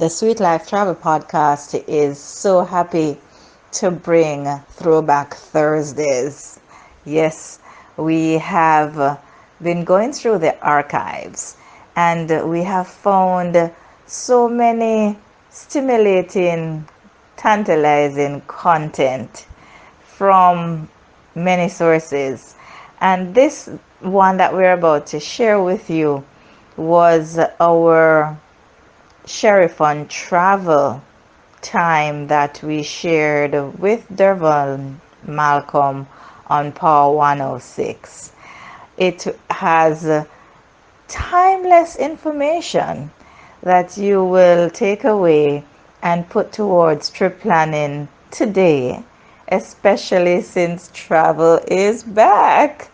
The Sweet Life Travel Podcast is so happy to bring Throwback Thursdays. Yes, we have been going through the archives and we have found so many stimulating, tantalizing content from many sources. And this one that we're about to share with you was our Sheri Fun travel time that we shared with Dervon Malcolm on Power 106. It has timeless information that you will take away and put towards trip planning today, especially since travel is back.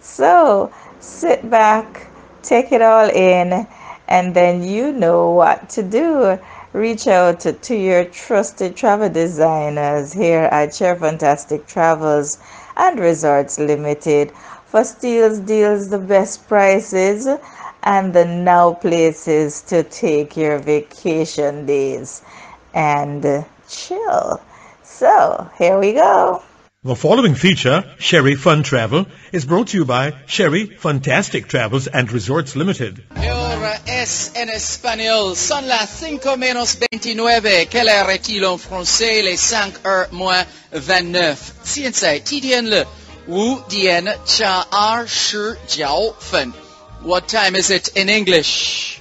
So sit back, take it all in, and then you know what to do. Reach out to your trusted travel designers here at Sheri Fantastic Travels and Resorts Limited for steals, deals, the best prices, and the now places to take your vacation days and chill. So here we go. The following feature, Sheri Fun Travel, is brought to you by Sheri Fantastic Travels and Resorts Limited. Ahora es en español. Son las 5:29. Quelle heure est-il en français? Les 5:29. Tiens, tidian-le. Wu dian cha ar shi jiao fen. What time is it in English?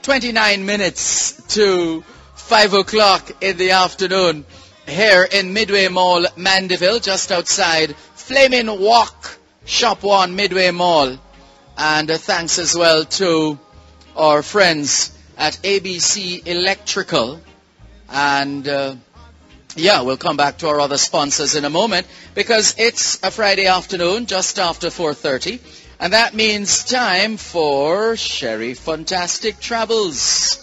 29 minutes to 5 o'clock in the afternoon. Here in Midway Mall, Mandeville, just outside Flaming Walk, Shop 1, Midway Mall. And thanks as well to our friends at ABC Electrical. And we'll come back to our other sponsors in a moment because it's a Friday afternoon, just after 4:30. And that means time for Sheri Fantastic Travels.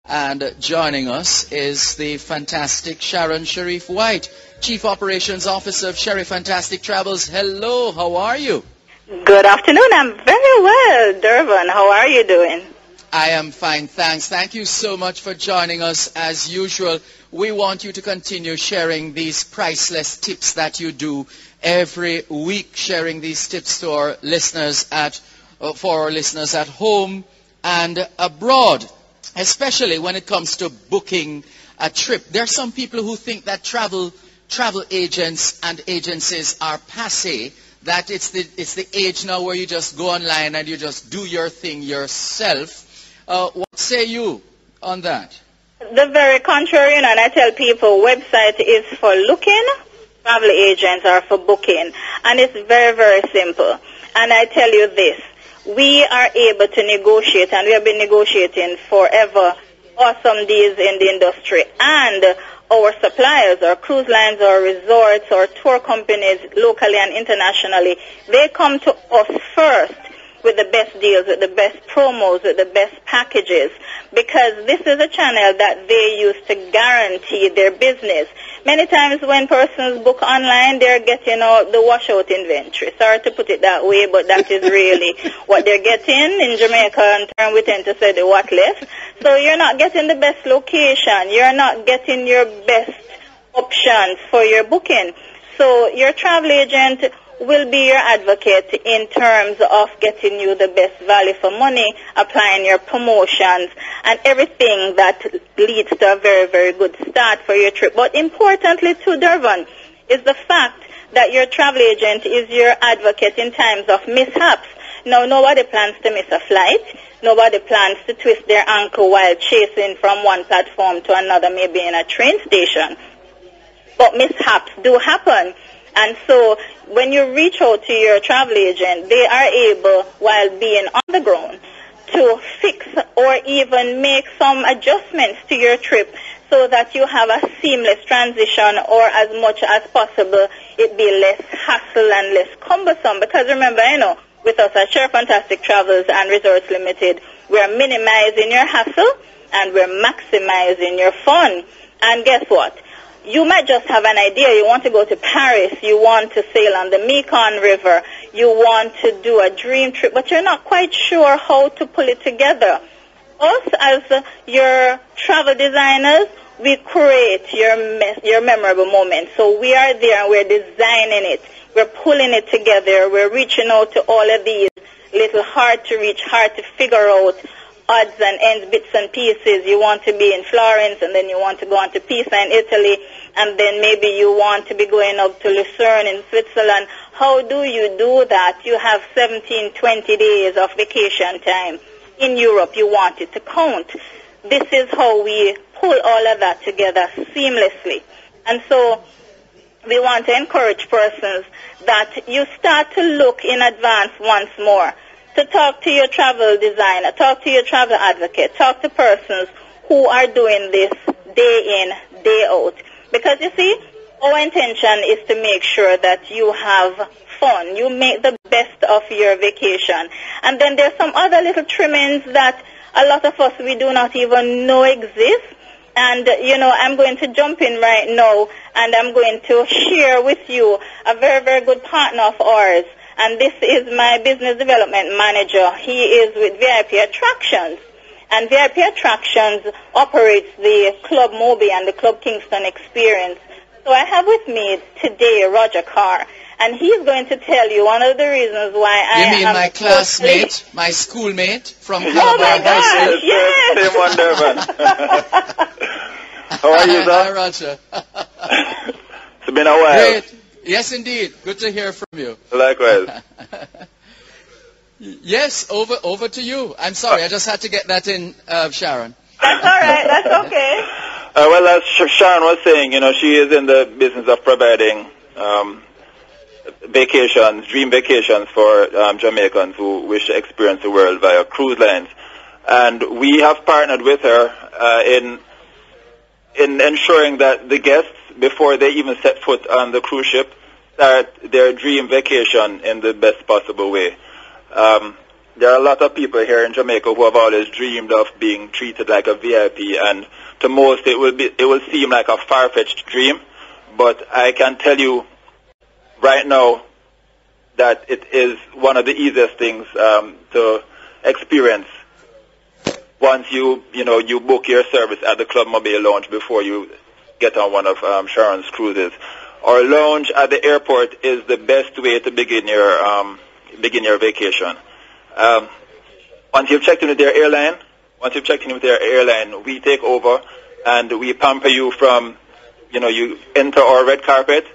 And joining us is the fantastic Sharon Sharif White, Chief Operations Officer of Sheri Fantastic Travels. Hello, how are you? Good afternoon. I'm very well, Dervon. How are you doing? I am fine, thanks. Thank you so much for joining us as usual. We want you to continue sharing these priceless tips that you do every week, sharing these tips to our listeners for our listeners at home and abroad. Especially when it comes to booking a trip. There are some people who think that travel agents and agencies are passé, that it's the age now where you just go online and you just do your thing yourself. What say you on that? The very contrary, and I tell people website is for looking, travel agents are for booking. And it's very, very simple. And I tell you this. We are able to negotiate, and we have been negotiating forever, awesome deals in the industry. And our suppliers, our cruise lines, our resorts, our tour companies, locally and internationally, they come to us first with the best deals, with the best promos, with the best packages, because this is a channel that they use to guarantee their business. Many times when persons book online, they're getting all the washout inventory. Sorry to put it that way, but that is really what they're getting. In Jamaica, in turn, we tend to say the what left. So you're not getting the best location. You're not getting your best options for your booking. So your travel agent will be your advocate in terms of getting you the best value for money, applying your promotions, and everything that leads to a very, very good start for your trip. But importantly too, Dervon, is the fact that your travel agent is your advocate in times of mishaps. Now, nobody plans to miss a flight. Nobody plans to twist their ankle while chasing from one platform to another, maybe in a train station. But mishaps do happen. And so when you reach out to your travel agent, they are able, while being on the ground, to fix or even make some adjustments to your trip so that you have a seamless transition, or as much as possible, it be less hassle and less cumbersome. Because remember, with us at Sheri Fantastic Travels and Resorts Limited, we're minimizing your hassle and we're maximizing your fun. And guess what? You might just have an idea. You want to go to Paris. You want to sail on the Mekong River. You want to do a dream trip, but you're not quite sure how to pull it together. us as your travel designers, we create your memorable moments. So we are there and we're designing it. We're pulling it together. We're reaching out to all of these little hard to reach, hard to figure out odds and ends, bits and pieces. You want to be in Florence, and then you want to go on to Pisa in Italy, and then maybe you want to be going up to Lucerne in Switzerland. How do you do that? You have 17, 20 days of vacation time. In Europe, you want it to count. This is how we pull all of that together seamlessly. And so we want to encourage persons that you start to look in advance once more, to talk to your travel designer, talk to your travel advocate, talk to persons who are doing this day in, day out. Because you see, our intention is to make sure that you have fun. You make the best of your vacation. And then there's some other little trimmings that a lot of us, we do not even know exist. And, I'm going to jump in right now, and I'm going to share with you a very, very good partner of ours. And this is my business development manager. He is with VIP Attractions. And VIP Attractions operates the Club Mobay and the Club Kingston experience. So I have with me today Roger Kerr. And he's going to tell you one of the reasons why I am... You mean my classmate, my schoolmate from Calabar Oh my gosh, yes! Same one, Durban. How are you, sir? Hi, Roger. It's been a while. Great. Yes, indeed. Good to hear from you. Likewise. Yes, over to you. I'm sorry, I just had to get that in, Sharon. That's all right. That's okay. Well, as Sharon was saying, she is in the business of providing vacations, dream vacations for Jamaicans who wish to experience the world via cruise lines. And we have partnered with her in ensuring that the guests, before they even set foot on the cruise ship, start their dream vacation in the best possible way. There are a lot of people here in Jamaica who have always dreamed of being treated like a VIP, and to most it will seem like a far-fetched dream, but I can tell you right now that it is one of the easiest things to experience once you book your service at the Club Mobay lounge before you get on one of Sharon's cruises. Our lounge at the airport is the best way to begin your vacation. Once you've checked in with their airline, we take over and we pamper you from, you enter our red carpet,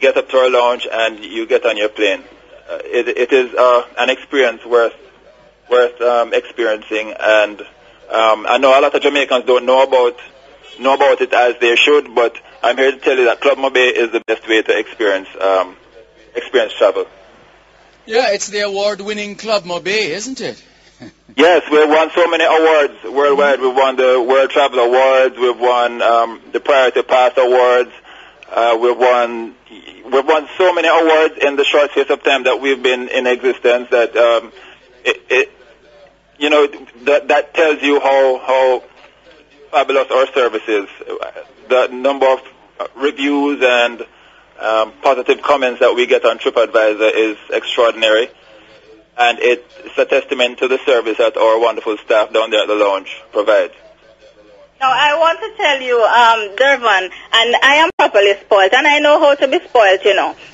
get up to our lounge, and you get on your plane. It is an experience worth experiencing, and I know a lot of Jamaicans don't know about it as they should, but I'm here to tell you that Club Mobay is the best way to experience travel. Yeah, it's the award-winning Club Mobay, isn't it? Yes, we've won so many awards worldwide. We've won the World Travel Awards. We've won the Priority Pass Awards. We've won so many awards in the short space of time that we've been in existence that that tells you how fabulous our service is. The number of reviews and positive comments that we get on TripAdvisor is extraordinary, and it's a testament to the service that our wonderful staff down there at the lounge provides. Now, I want to tell you, Durban, and I am properly spoiled, and I know how to be spoiled,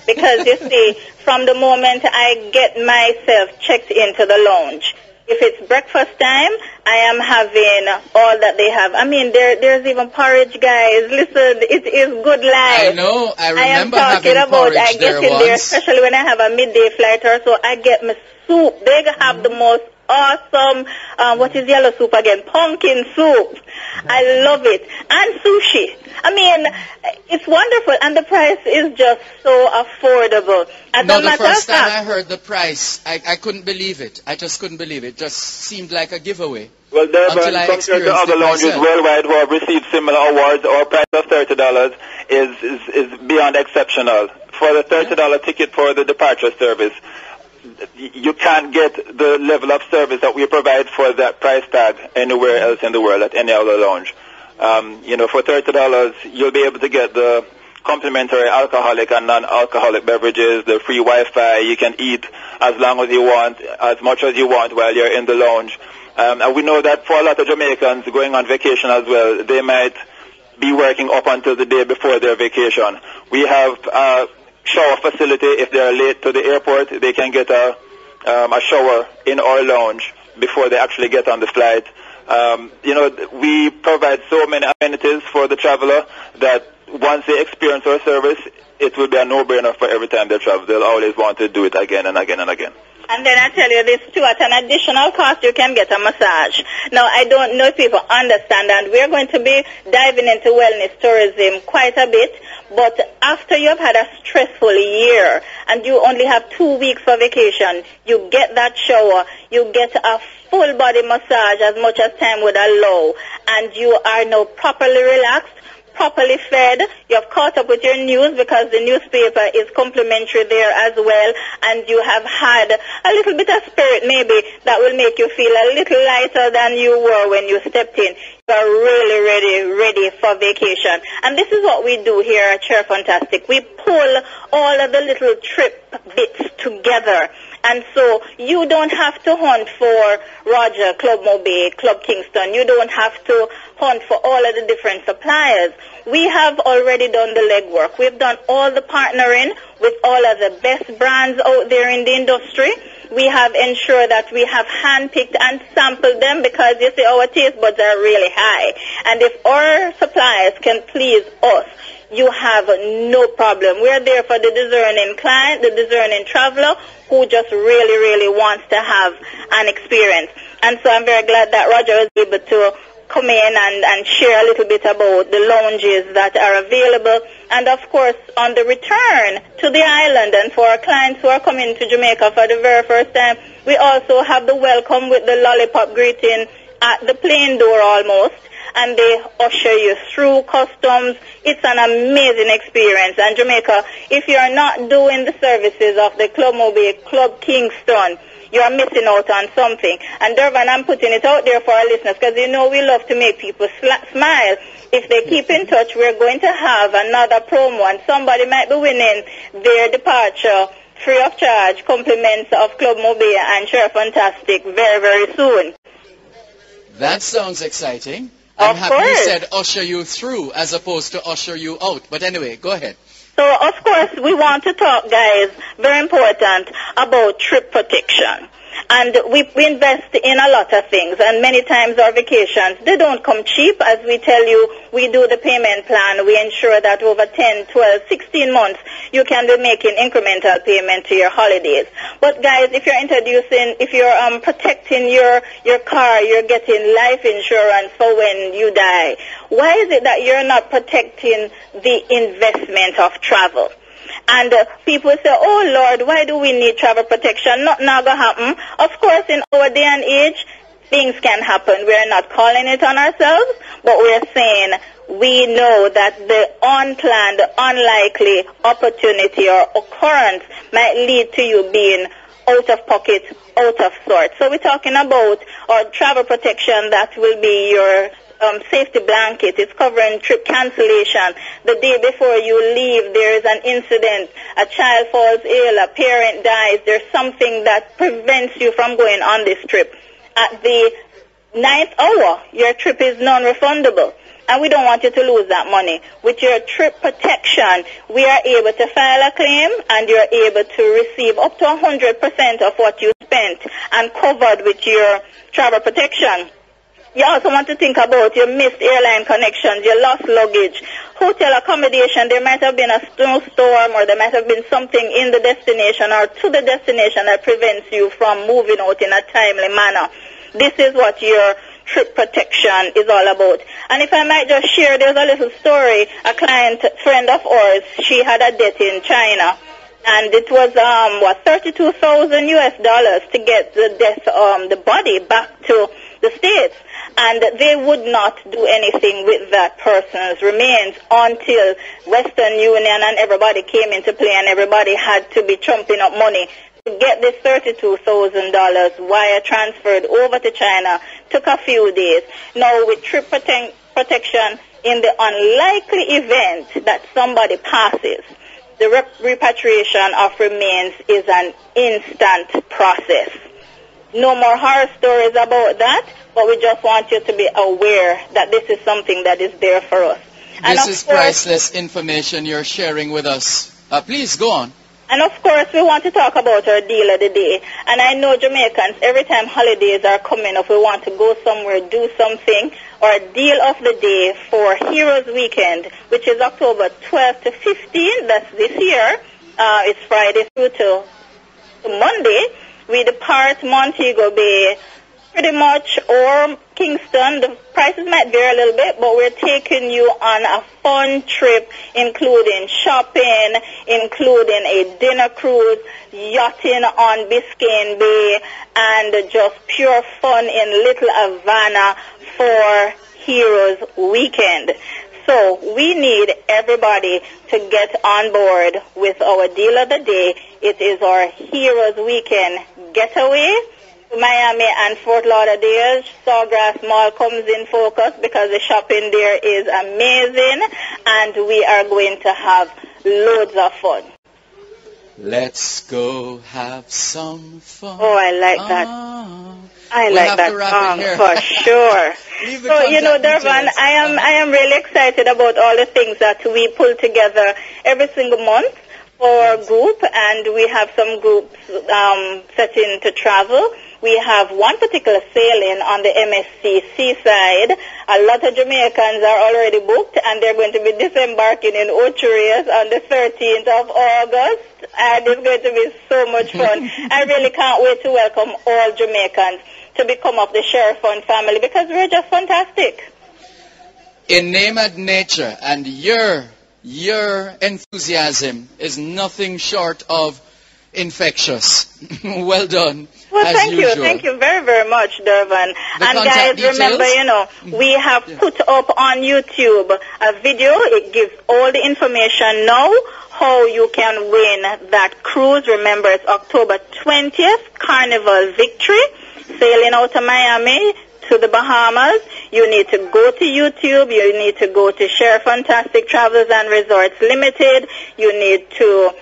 because you see, from the moment I get myself checked into the lounge, if it's breakfast time, I am having all that they have. I mean, there's even porridge, guys. Listen, it is good life. I know. I remember am talking having about, porridge I get in there, especially when I have a midday flight or so, I get my soup. They have the most awesome, what is yellow soup again? Pumpkin soup. I love it. And sushi. I mean, it's wonderful, and the price is just so affordable. The first time I heard the price, I couldn't believe it. I just couldn't believe it. It just seemed like a giveaway. Well, Durban, compared to other lounges worldwide who have received similar awards, our price of $30 is beyond exceptional. For the $30 ticket for the departure service, you can't get the level of service that we provide for that price tag anywhere else in the world at any other lounge. For $30, you'll be able to get the complimentary alcoholic and non-alcoholic beverages, the free Wi-Fi. You can eat as long as you want, as much as you want while you're in the lounge. And we know that for a lot of Jamaicans going on vacation as well, they might be working up until the day before their vacation. We have a shower facility. If they are late to the airport, they can get a shower in our lounge before they actually get on the flight. We provide so many amenities for the traveler that once they experience our service, it will be a no-brainer for every time they travel. They'll always want to do it again and again and again. And then I tell you this too, at an additional cost, you can get a massage. Now, I don't know if people understand, and we're going to be diving into wellness tourism quite a bit, but after you've had a stressful year and you only have 2 weeks for vacation, you get that shower, you get a full body massage as much as time would allow, and you are now properly relaxed, properly fed. You have caught up with your news because the newspaper is complimentary there as well, and you have had a little bit of spirit maybe that will make you feel a little lighter than you were when you stepped in. You are really ready for vacation. And this is what we do here at Sheri Fantastic. We pull all of the little trip bits together. And so you don't have to hunt for Roger, Club Mobay, Club Kingston. You don't have to hunt for all of the different suppliers. We have already done the legwork. We've done all the partnering with all of the best brands out there in the industry. We have ensured that we have handpicked and sampled them because, you see, our taste buds are really high. And if our suppliers can please us, you have no problem. We are there for the discerning client, the discerning traveler who just really wants to have an experience. And so I'm very glad that Roger was able to come in and share a little bit about the lounges that are available. And of course, on the return to the island, and for our clients who are coming to Jamaica for the very first time, we also have the welcome with the lollipop greeting at the plane door almost. And they usher you through customs. It's an amazing experience. And Jamaica, if you're not doing the services of the Club Mobay, Club Kingston, you're missing out on something. And Durban, I'm putting it out there for our listeners because you know we love to make people smile. If they keep in touch, we're going to have another promo, and somebody might be winning their departure free of charge, compliments of Club Mobay and Sheri Fantastic very soon. That sounds exciting. Of I'm happy course. you said usher you through as opposed to usher you out. But anyway, go ahead. So, of course, we want to talk, guys, very important, about trip protection. And we invest in a lot of things, and many times our vacations, they don't come cheap. As we tell you, we do the payment plan. We ensure that over 10, 12, 16 months, you can be making incremental payment to your holidays. But guys, if you're protecting your car, you're getting life insurance for when you die. Why is it that you're not protecting the investment of travel? And people say, oh Lord, why do we need travel protection? Nothing going to happen. Of course, in our day and age, things can happen. We're not calling it on ourselves, but we're saying we know that the unplanned, unlikely opportunity or occurrence might lead to you being out of pocket, out of sorts. So we're talking about our travel protection that will be your safety blanket. It's covering trip cancellation. The day before you leave, there is an incident. A child falls ill, a parent dies. There's something that prevents you from going on this trip. At the 9th hour, your trip is non-refundable. And we don't want you to lose that money. With your trip protection, we are able to file a claim, and you're able to receive up to 100% of what you spent and covered with your travel protection. You also want to think about your missed airline connections, your lost luggage, hotel accommodation. There might have been a snowstorm, or there might have been something in the destination or to the destination that prevents you from moving out in a timely manner. This is what your trip protection is all about. And if I might just share, there's a little story. A client, friend of ours, she had a debt in China. And it was, $32,000 to get the body back to the States. And they would not do anything with that person's remains until Western Union and everybody came into play, and everybody had to be trumping up money to get this $32,000 wire transferred over to China. Took a few days. Now, with trip protection, in the unlikely event that somebody passes, the repatriation of remains is an instant process. No more horror stories about that, but we just want you to be aware that this is something that is there for us. This is priceless information you're sharing with us. Please go on. And of course, we want to talk about our deal of the day. And I know Jamaicans, every time holidays are coming up, we want to go somewhere, do something. Our deal of the day for Heroes Weekend, which is October 12th to 15th, that's this year. It's Friday through to Monday. We depart Montego Bay pretty much, or Kingston. The prices might vary a little bit, but we're taking you on a fun trip, including shopping, including a dinner cruise, yachting on Biscayne Bay, and just pure fun in Little Havana for Heroes Weekend. So we need everybody to get on board with our deal of the day. It is our Heroes Weekend getaway. Miami and Fort Lauderdale, Sawgrass Mall comes in focus because the shopping there is amazing, and we are going to have loads of fun. Let's go have some fun. Oh, I like that. I like that song for sure. So, you know, Durban, I am really excited about all the things that we pull together every single month for our group, and we have some groups setting to travel. We have one particular sailing on the MSC seaside. A lot of Jamaicans are already booked, and they're going to be disembarking in Ocherias on the 13th of August, and it's going to be so much fun. I really can't wait to welcome all Jamaicans to become of the Sheri Fun family, because we're just fantastic. In name and nature, and your enthusiasm is nothing short of infectious. Well done. Well, as thank usual. you. Thank you very, very much, Durban. And guys, details? remember, you know, we have put up on YouTube a video. It gives all the information now how you can win that cruise. Remember, it's October 20th, Carnival Victory, sailing out of Miami to the Bahamas. You need to go to YouTube. You need to go to Sheri Fantastic Travels and Resorts Limited. You need to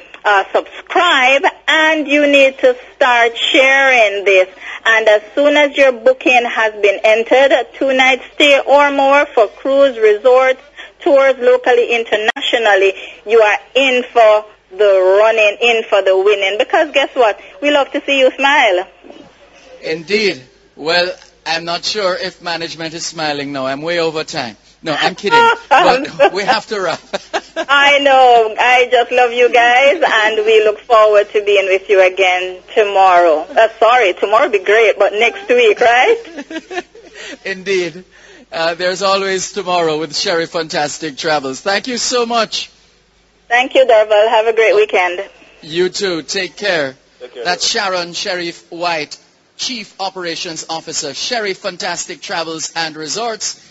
subscribe, and you need to start sharing this. And as soon as your booking has been entered, a 2-night stay or more for cruise, resorts, tours locally, internationally, you are in for the running, in for the winning. Because guess what? We love to see you smile. Indeed. Well, I'm not sure if management is smiling now. I'm way over time. No, I'm kidding. But we have to wrap. I know. I just love you guys, and we look forward to being with you again tomorrow. Tomorrow will be great, but next week, right? Indeed. There's always tomorrow with Sheri Fantastic Travels. Thank you so much. Thank you, Darvel. Have a great weekend. You too. Take care. Take care. That's Sharon Sheriff White, Chief Operations Officer, Sheri Fantastic Travels and Resorts.